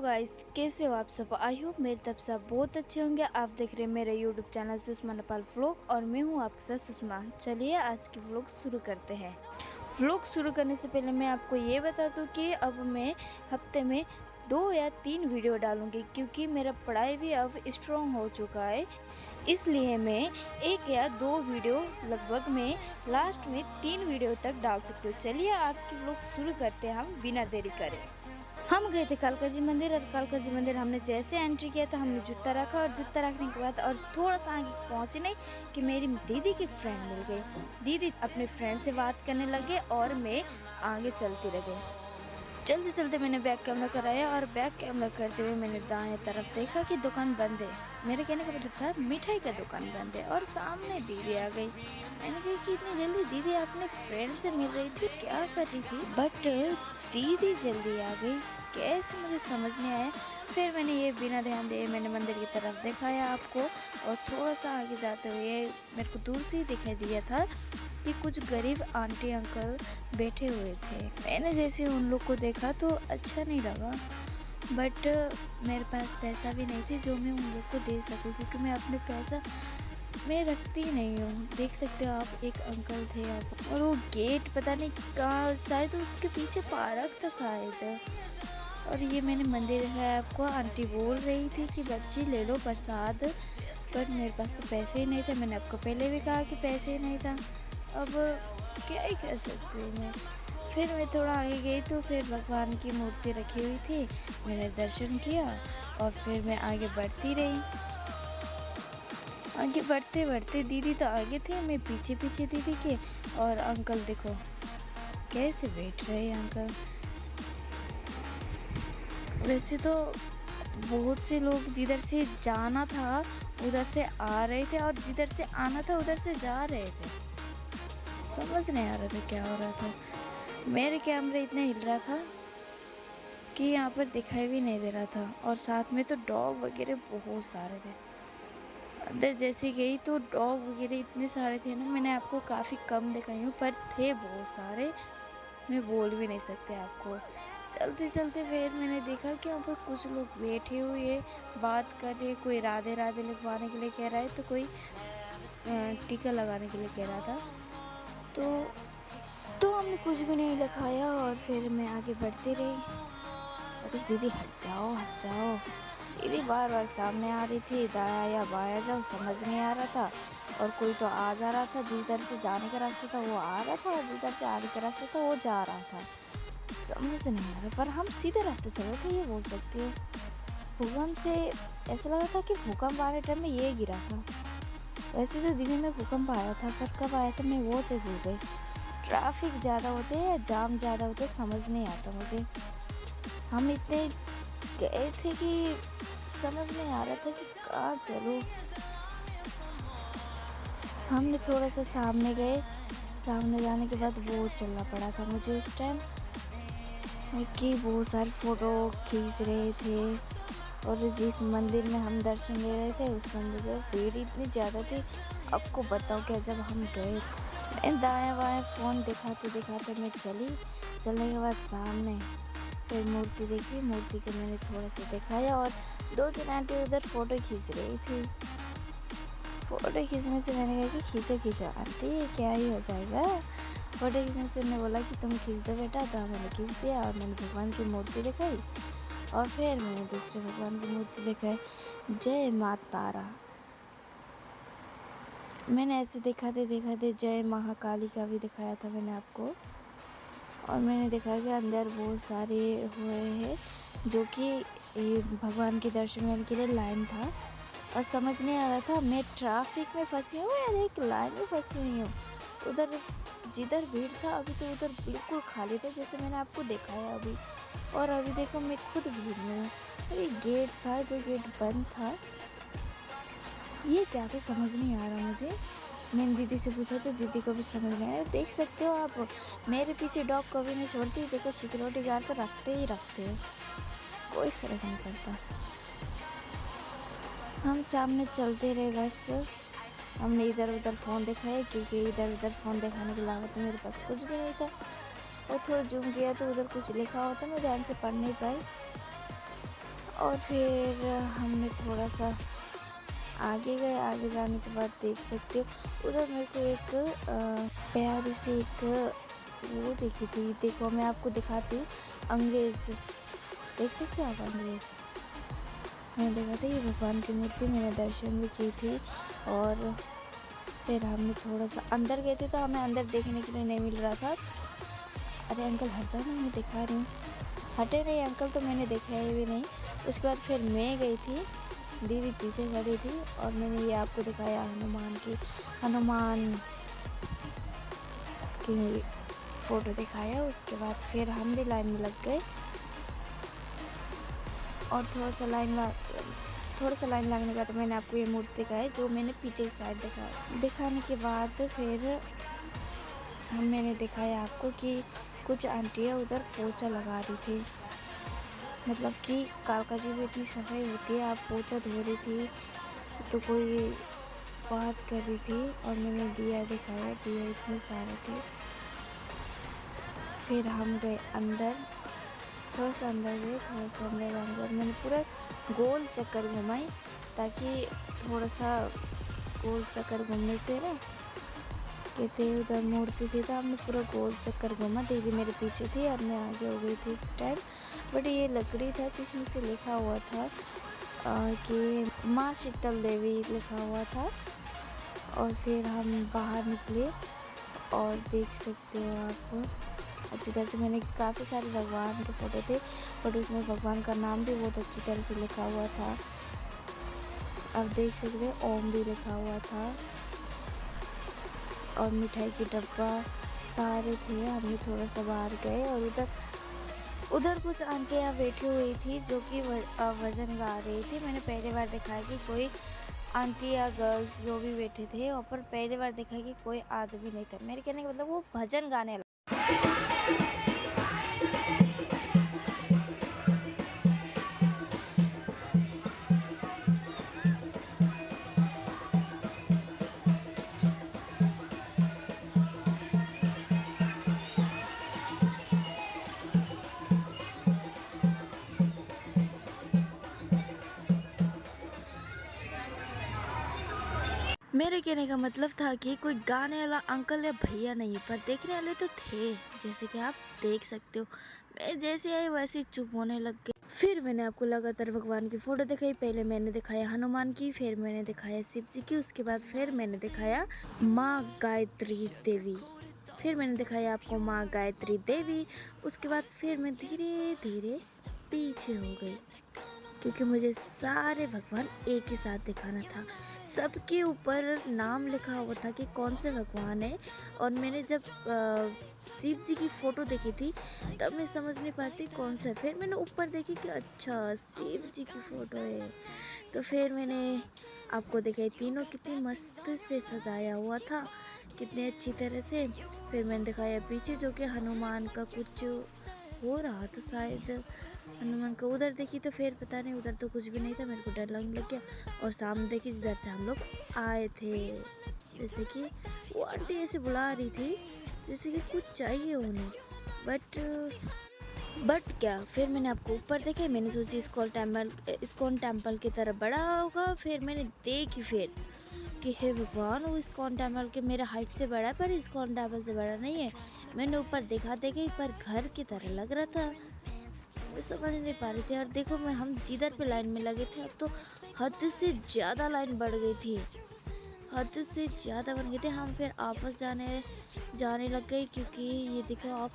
Guys, कैसे हो आप सब। आई होप मेरी तरफ से आप बहुत अच्छे होंगे। आप देख रहे हैं मेरे YouTube channel Sushma Nepal vlog और मैं हूं आपके साथ सुषमा। चलिए आज की व्लॉग शुरू करते हैं। व्लॉग शुरू करने से पहले मैं आपको ये बता दूं कि अब मैं हफ्ते में 2 या 3 वीडियो डालूंगी, क्योंकि मेरा पढ़ाई भी अब स्ट्रॉन्ग हो चुका है। इसलिए मैं 1 या 2 वीडियो लगभग में लास्ट में 3 वीडियो तक डाल सकती हूँ। चलिए आज की व्लॉग शुरू करते हैं हम बिना देरी करे। हम गए थे कालका जी मंदिर, और कालका जी मंदिर हमने जैसे एंट्री किया तो हमने जूता रखा, और जूता रखने के बाद और थोड़ा सा आगे पहुंचे नहीं कि मेरी दीदी की फ्रेंड मिल गई। दीदी अपने फ्रेंड से बात करने लगे और मैं आगे चलती रह गई। चलते चलते मैंने बैक कैमरा कराया, और बैक कैमरा करते हुए मैंने दाएं तरफ देखा कि दुकान बंद है। मेरे कहने का मतलब था मिठाई का दुकान बंद है, और सामने दीदी आ गई। मैंने कहा कि इतनी जल्दी दीदी अपने फ्रेंड से मिल रही थी, क्या कर रही थी, बट दीदी जल्दी आ गई। कैसे मुझे समझ नहीं आया। फिर मैंने ये बिना ध्यान दिए मैंने मंदिर की तरफ दिखाया आपको, और थोड़ा सा आगे जाते हुए मेरे को दूर से ही दिखाई दिया था कि कुछ गरीब आंटी अंकल बैठे हुए थे। मैंने जैसे उन लोग को देखा तो अच्छा नहीं लगा, बट मेरे पास पैसा भी नहीं थी जो मैं उन लोग को दे सकूं, क्योंकि मैं अपने पैसा मैं रखती नहीं हूँ। देख सकते हो आप, एक अंकल थे आप, और वो गेट पता नहीं कहाँ, शायद उसके पीछे पार्क था शायद। और ये मैंने मंदिर है आपको, आंटी बोल रही थी कि बच्ची ले लो प्रसाद, पर मेरे पास तो पैसे ही नहीं थे। मैंने आपको पहले भी कहा कि पैसे ही नहीं था, अब क्या ही कर सकती हूँ मैं। फिर मैं थोड़ा आगे गई तो फिर भगवान की मूर्ति रखी हुई थी, मैंने दर्शन किया और फिर मैं आगे बढ़ती रही। आगे बढ़ते बढ़ते दीदी तो आगे थे, मैं पीछे पीछे दीदी के, और अंकल देखो कैसे बैठ रहे अंकल। वैसे तो बहुत से लोग जिधर से जाना था उधर से आ रहे थे, और जिधर से आना था उधर से जा रहे थे। समझ नहीं आ रहा था क्या हो रहा था। मेरे कैमरा इतना हिल रहा था कि यहाँ पर दिखाई भी नहीं दे रहा था, और साथ में तो डॉग वगैरह बहुत सारे थे। अंदर जैसे गई तो डॉग वगैरह इतने सारे थे ना, मैंने आपको काफ़ी कम दिखाई हूँ, पर थे बहुत सारे, मैं बोल भी नहीं सकते आपको। चलते चलते फिर मैंने देखा कि यहाँ पर कुछ लोग बैठे हुए बात कर रहे, कोई राधे राधे लिखवाने के लिए कह रहा है, तो कोई टीका लगाने के लिए कह रहा था। तो हमने कुछ भी नहीं लिखाया, और फिर मैं आगे बढ़ती रही। अरे दीदी हट जाओ हट जाओ। दीदी बार बार सामने आ रही थी, दाया या बाया जाओ समझ नहीं आ रहा था, और कोई तो आ जा रहा था, जिधर से जाने का रास्ता था वो आ रहा था, और जिधर से आने का रास्ता था वो जा रहा था। समझ नहीं आ रहा, पर हम सीधे रास्ते चल रहे थे, ये बोल सकती हो। भूकंप से ऐसा लगा था कि भूकंप आने टाइम में ये गिरा था। वैसे तो दिल्ली में भूकंप आया था, पर कब आया था मैं वो चीज़ भूल गई। ट्रैफिक ज़्यादा होते या जाम ज़्यादा होते समझ नहीं आता मुझे। हम इतने गए थे कि समझ नहीं आ रहा था कि कहाँ चलूँ। हमने थोड़ा सा सामने गए, सामने जाने के बाद बहुत चलना पड़ा था मुझे उस टाइम, कि बहुत सारे फ़ोटो खींच रहे थे, और जिस मंदिर में हम दर्शन ले रहे थे उस मंदिर में भीड़ इतनी ज़्यादा थी, आपको बताओ क्या। जब हम गए मैं दाएं बाएं फ़ोन दिखाते दिखाते मैं चलने के बाद सामने फिर मूर्ति देखी, मूर्ति को मैंने थोड़ा सा दिखाया, और 2-3 आंटी उधर फ़ोटो खींच रही थी। फ़ोटो खींचने से मैंने कहा कि खींचो खींचो आंटी, क्या ही हो जाएगा। फ़ोटो खींचने से उन्होंने बोला कि तुम खींच दो बेटा, तो मैंने खींच दिया, और मैंने भगवान की मूर्ति दिखाई, और फिर मैंने दूसरे भगवान की मूर्ति दिखाई। जय माँ तारा। मैंने ऐसे दिखाते दिखाते जय महाकाली का भी दिखाया था मैंने आपको, और मैंने देखा कि अंदर बहुत सारे हुए हैं जो कि भगवान के दर्शन करने के लिए लाइन था, और समझ नहीं आ रहा था मैं ट्रैफिक में फंसी हूँ या एक लाइन में फंसी हुई हूँ। उधर जिधर भीड़ था अभी तो उधर बिल्कुल खाली था, जैसे मैंने आपको दिखाया अभी, और अभी देखो मैं खुद भीड़ में हूँ। अरे गेट था जो गेट बंद था, ये क्या था समझ नहीं आ रहा मुझे। मैंने दीदी से पूछा तो दीदी को भी समझ नहीं आया। देख सकते हो आप, मेरे पीछे डॉग कभी नहीं छोड़ती। देखो सिक्योरिटी गार्ड तो रखते ही रखते हैं, कोई फ़र्क नहीं पड़ता। हम सामने चलते रहे बस। हमने इधर उधर फ़ोन दिखाया, क्योंकि इधर उधर फ़ोन दिखाने के अलावा तो मेरे पास कुछ भी नहीं था, और थोड़ा जूम किया तो उधर कुछ लिखा होता, मैं ध्यान से पढ़ नहीं पाई। और फिर हमने थोड़ा सा आगे गए। आगे जाने के बाद देख सकते हो उधर मेरे को एक प्यारी सी एक वो दिखी थी। देखो मैं आपको दिखाती हूँ, अंग्रेज। देख सकते हो आप अंग्रेज? मैंने देखा था ये भगवान की मूर्ति, मैंने दर्शन भी की थी। और फिर हमने थोड़ा सा अंदर गए थे तो हमें अंदर देखने के लिए नहीं मिल रहा था। अरे अंकल हट जाओ ना, मैं दिखा रही हूँ। हटे नहीं अंकल, तो मैंने देखा ही भी नहीं। उसके बाद फिर मैं गई थी, दीदी पीछे खड़ी थी और मैंने ये आपको दिखाया हनुमान की फ़ोटो दिखाया। उसके बाद फिर हम भी लाइन में लग गए और थोड़ा सा लाइन लगने के बाद मैंने आपको ये मूर्ति दिखाई जो मैंने पीछे की साइड दिखाने के बाद फिर मैंने दिखाया आपको कि कुछ आंटियाँ उधर पोछा लगा रही थी। मतलब कि कालकाजी में इतनी सफाई होती है, आप पोछा धो रही थी तो कोई बात कर रही थी और मैंने दिया दिखाया, दिया इतने सारे थे। फिर हम गए अंदर, थोड़ा सा अंदर गए, थोड़ा सा अंदर जाने और मैंने पूरा गोल चक्कर घुमाई, ताकि थोड़ा सा गोल चक्कर घूमने से ना कहते उधर मूर्ति थी तो हमने पूरा गोल चक्कर घूमा। दीदी मेरे पीछे थी और मैं आगे हो गई थी इस टाइम। बट ये लकड़ी था जिसमें से लिखा हुआ था कि माँ शीतल देवी लिखा हुआ था। और फिर हम बाहर निकले और देख सकते हो आप अच्छी तरह से, मैंने काफ़ी सारे भगवान के फ़ोटो थे बट उसमें भगवान का नाम भी बहुत अच्छी तरह से लिखा हुआ था। आप देख सकते हो ओम भी लिखा हुआ था और मिठाई की डब्बा सारे थे। हमने थोड़ा सा बाहर गए और उधर कुछ आंटियाँ बैठी हुई थी जो कि वजन गा रही थी। मैंने पहली बार देखा कि कोई आंटी या गर्ल्स जो भी बैठे थे और पर पहली बार देखा कि कोई आदमी नहीं था। मेरे कहने का मतलब वो भजन गाने लगा। मेरे कहने का मतलब था कि कोई गाने वाला अंकल या भैया नहीं, पर देखने वाले तो थे, जैसे कि आप देख सकते हो। मैं जैसे आई वैसे चुप होने लग गई। फिर मैंने आपको लगातार भगवान की फ़ोटो दिखाई। पहले मैंने दिखाया हनुमान की, फिर मैंने दिखाया शिव जी की, उसके बाद फिर मैंने दिखाया माँ गायत्री देवी, फिर मैंने दिखाया आपको माँ गायत्री देवी। उसके बाद फिर मैं धीरे धीरे पीछे हो गई क्योंकि मुझे सारे भगवान एक ही साथ दिखाना था। सबके ऊपर नाम लिखा हुआ था कि कौन से भगवान है। और मैंने जब शिव जी की फ़ोटो देखी थी तब मैं समझ नहीं पाती कौन सा। फिर मैंने ऊपर देखी कि अच्छा शिव जी की फ़ोटो है, तो फिर मैंने आपको दिखाई तीनों कितनी मस्त से सजाया हुआ था, कितने अच्छी तरह से। फिर मैंने दिखाया पीछे जो कि हनुमान का कुछ हो रहा था, शायद हनुमान को उधर देखी तो फिर पता नहीं, उधर तो कुछ भी नहीं था, मेरे को डर लगने लग गया। और सामने देखी जिधर से हम लोग आए थे, जैसे कि वो आंटी ऐसे बुला रही थी जैसे कि कुछ चाहिए उन्हें। बट क्या, फिर मैंने आपको ऊपर देखा, मैंने सोची इस्कॉन टेम्पल की तरह बड़ा होगा। फिर मैंने देखी फिर कि हे भगवान, वो इस्कॉन टेम्पल के मेरा हाइट से बड़ा है पर इस्कॉन टेम्पल से बड़ा नहीं है। मैंने ऊपर देखा पर घर की तरह लग रहा था, मैं समझ नहीं पा रही थी। और देखो हम जिधर पे लाइन में लगे थे अब तो हद से ज़्यादा लाइन बढ़ गई थी, हद से ज़्यादा बन गए थे। हम फिर आपस जाने लग गए क्योंकि ये देखो आप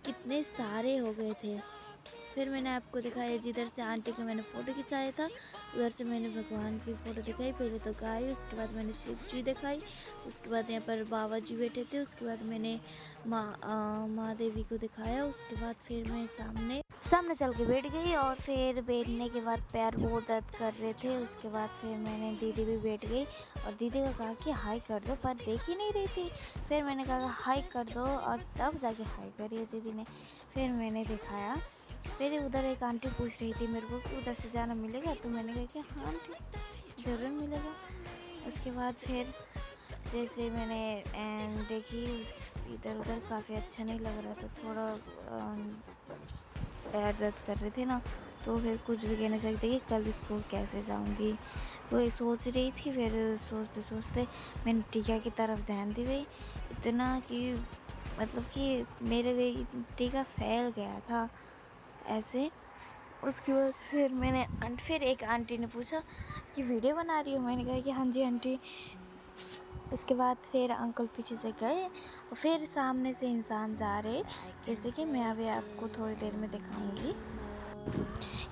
कितने सारे हो गए थे। फिर मैंने आपको दिखाया जिधर से आंटी का मैंने फ़ोटो खिंचाया था उधर से मैंने भगवान की फ़ोटो दिखाई। पहले तो गाय, उसके बाद मैंने शिव जी दिखाई, उसके बाद यहाँ पर बाबा जी बैठे थे, उसके बाद मैंने माँ देवी को दिखाया। उसके बाद फिर मैं सामने चल के बैठ गई और फिर बैठने के बाद पैर बहुत दर्द कर रहे थे। उसके बाद फिर मैंने दीदी भी बैठ गई और दीदी को कहा कि हाई कर दो, पर देख ही नहीं रही थी। फिर मैंने कहा हाई कर दो और तब जाके हाई करी है दीदी ने। फिर मैंने दिखाया। फिर उधर एक आंटी पूछ रही थी मेरे को कि उधर से जाना मिलेगा, तो मैंने कहा कि हाँ आंटी ज़रूर मिलेगा। उसके बाद फिर जैसे मैंने देखी इधर उधर काफ़ी अच्छा नहीं लग रहा था, थोड़ा पैर दर्द कर रहे थे ना, तो फिर कुछ भी कह नहीं सकते कि कल स्कूल कैसे जाऊंगी। वो सोच रही थी, फिर सोचते सोचते मैंने टीका की तरफ ध्यान दी गई इतना कि मतलब कि मेरे वे टीका फैल गया था ऐसे। उसके बाद फिर एक आंटी ने पूछा कि वीडियो बना रही हो, मैंने कहा कि हाँ जी आंटी। उसके बाद फिर अंकल पीछे से गए और फिर सामने से इंसान जा रहे, जैसे कि मैं अभी आपको थोड़ी देर में दिखाऊंगी।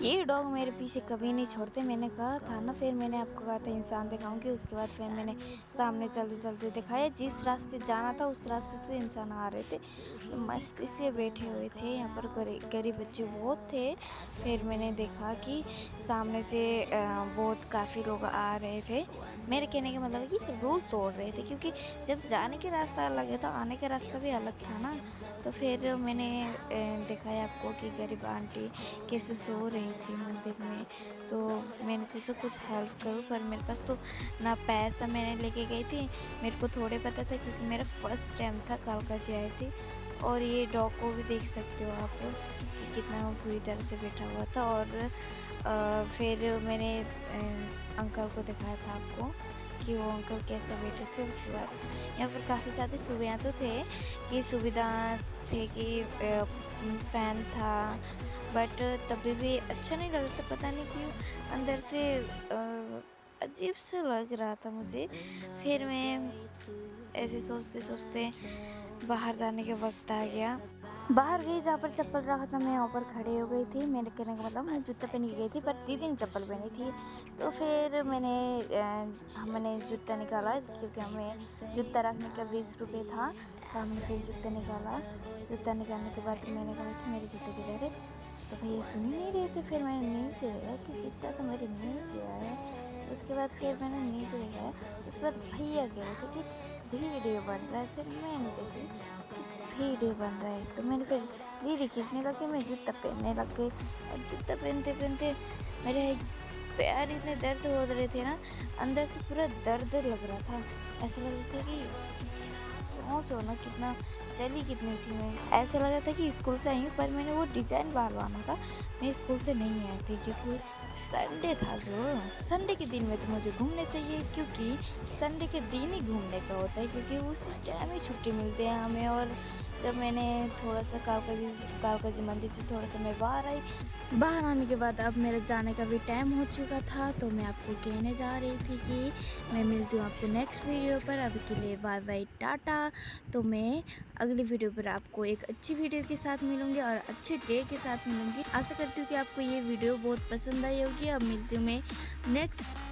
ये डॉग मेरे पीछे कभी नहीं छोड़ते, मैंने कहा था ना, फिर मैंने आपको कहा था इंसान दिखाऊंगी। उसके बाद फिर मैंने सामने चलते चलते दिखाया, जिस रास्ते जाना था उस रास्ते से इंसान आ रहे थे, तो मस्ती से बैठे हुए थे। यहाँ पर गरीब बच्चे बहुत थे। फिर मैंने देखा कि सामने से बहुत काफ़ी लोग आ रहे थे। मेरे कहने का मतलब है कि रूल तोड़ रहे थे, क्योंकि जब जाने का रास्ता अलग है तो आने का रास्ता भी अलग था ना। तो फिर मैंने दिखाया आपको कि गरीब आंटी कैसे सो रही थी मंदिर में। तो मैंने सोचा कुछ हेल्प करूं, पर मेरे पास तो ना पैसा मैंने लेके गई थी। मेरे को थोड़े पता था क्योंकि मेरा फर्स्ट टाइम था, कालका जी आई थी। और ये डॉग को भी देख सकते हो आप कि कितना बुरी तरह से बैठा हुआ था। और फिर मैंने अंकल को दिखाया था आपको कि वो अंकल कैसे बैठे थे। उसके बाद यहाँ पर काफ़ी ज़्यादा सुविधा तो थे कि सुविधा थे कि फ़ैन था, बट तभी भी अच्छा नहीं लग रहा था। पता नहीं क्यों अंदर से अजीब सा लग रहा था मुझे। फिर मैं ऐसे सोचते सोचते बाहर जाने के वक्त आ गया। बाहर गई, जहाँ पर चप्पल रखा था मैं वहाँ पर खड़ी हो गई थी। मेरे कहने का मतलब मैं जूता पहन के गई थी, पर दीदी ने चप्पल पहनी थी। तो फिर मैंने जूता निकाला, क्योंकि हमें जूता रखने का 20 रुपये था। तो हमने फिर जूता निकाला। जूता निकालने के बाद मैंने कहा कि मेरे जूते किधर है, तो भैया सुन ही नहीं रहे थे। फिर मैंने नीचे देखा कि जूता तो मेरे नीचे आया। तो उसके बाद फिर मैंने नीचे देखा, उसके बाद भैया कह रहे थे कि वीडियो बन रहा है। फिर मैंने देखी वीडियो बन रहा है, तो मैंने फिर दीदी खींचने लगी, मैं जूता पहनने लग गई। और जूता पहनते पहनते मेरे पैर इतने दर्द हो रहे थे ना, अंदर से पूरा दर्द लग रहा था। ऐसा लग रहा था कि सोचो ना कितना चली कितनी थी मैं। ऐसा लग रहा था कि स्कूल से आई हूँ, पर मैंने वो डिजाइन बनवाना था। मैं स्कूल से नहीं आई थी क्योंकि संडे था। जो संडे के दिन में तो मुझे घूमने चाहिए, क्योंकि संडे के दिन ही घूमने का होता है, क्योंकि उसी टाइम ही छुट्टी मिलती है हमें। और जब मैंने थोड़ा सा कालका जी मंदिर से थोड़ा सा मैं बाहर आई, बाहर आने के बाद अब मेरे जाने का भी टाइम हो चुका था। तो मैं आपको कहने जा रही थी कि मैं मिलती हूँ आपको नेक्स्ट वीडियो पर। अभी के लिए बाय बाय टाटा। तो मैं अगली वीडियो पर आपको एक अच्छी वीडियो के साथ मिलूंगी और अच्छे डे के साथ मिलूंगी। आशा करती हूँ कि आपको ये वीडियो बहुत पसंद आई होगी। अब मिलती हूँ मैं नेक्स्ट